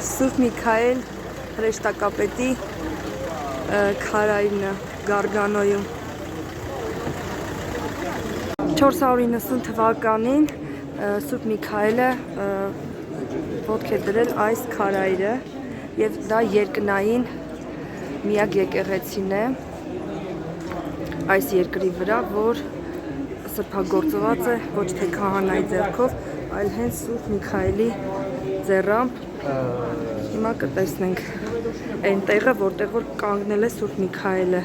Սուրբ Միքայել հրեշտակապետի քարայրն է Գարգանոյում 490 թվականին Սուրբ Միքայելը ոտք է դրել այս քարայրը եւ դա երկնային միակ եկեղեցին է այս երկրի վրա, որ սրբագործված է ոչ թե քահանայի ձեռքով, այլ հենց Սուրբ Միքայելի ձեռամբ։ Հիմա կտեսնենք այն տեղը, որտեղ որ կանգնել է Սուրբ Միքայելը։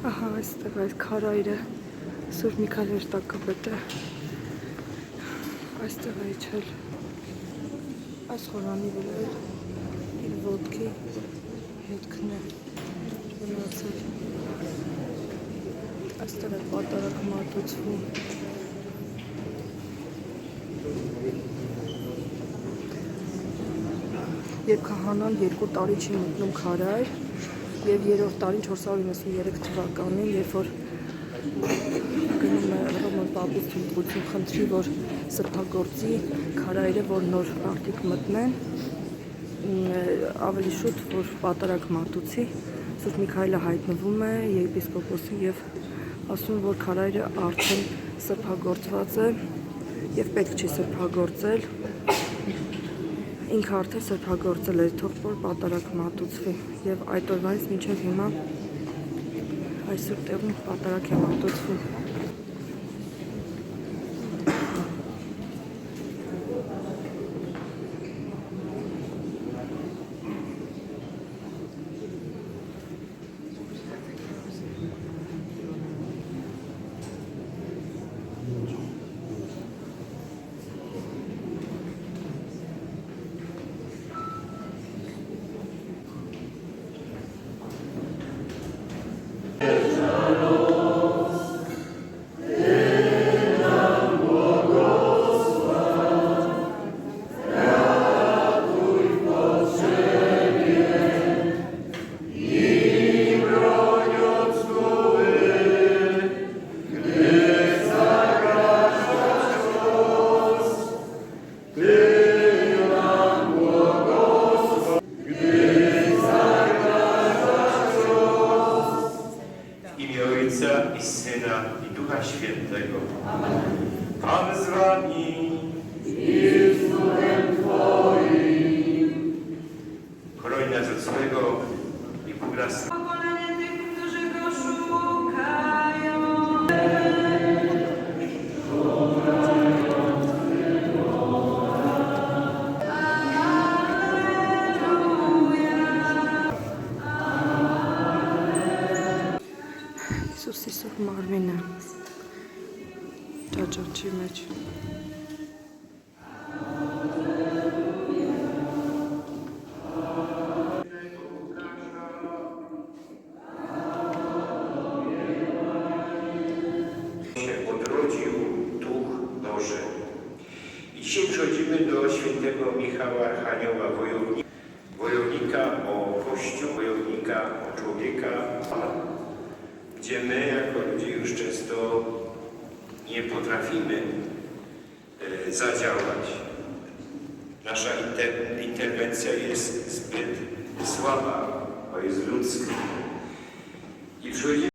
Ահա այստեղ այս քարայրը Սուրբ Միքայել հրեշտակապետը այստեղ է իջել այս խորանի վրա իր ոտքի հետքն է մնացել այստեղ է պատարագ մատուցվում երբ քահանան 2 տարի չի մտնում քարայր եւ 3-րդ տարին 493 թվականին, երբ որ գնում է Հռոմի պապից թույլտվություն խնդրի, որ սրբագործի քարայրը, որ նոր մարդիկ մտնեն, ավելի շուտ, որ պատարագ մատուցի, Սուրբ Միքայելը հայտնվում է եպիսկոպոսին եւ ասում, որ քարայրը արդեն սրբագործված է եւ պետք չի սրբագործել ինքը արդեն սրբագործել է, թող որ պատարագ մատուցվի եւ այդ օրվանից մինչեւ հիմա այսօր տեղում պատարագ է մատուցվում։ I Syna, i Ducha Świętego. Pan z wami. I z duchem Twoim. Chroń nas od złego i Bóg nas. Pokolenie tych, którzy Go szukają. Հիսուսի Սուրբ մարմինը ճաճաճի մեջ Odrodził Duch Boży. I dzisiaj przechodzimy do świętego Michała Archanioła, wojownika o Kościół, wojownika o człowieka, gdzie my jako ludzie już często nie potrafimy zadziałać. Nasza interwencja jest zbyt słaba, bo jest ludzka. I przychodzimy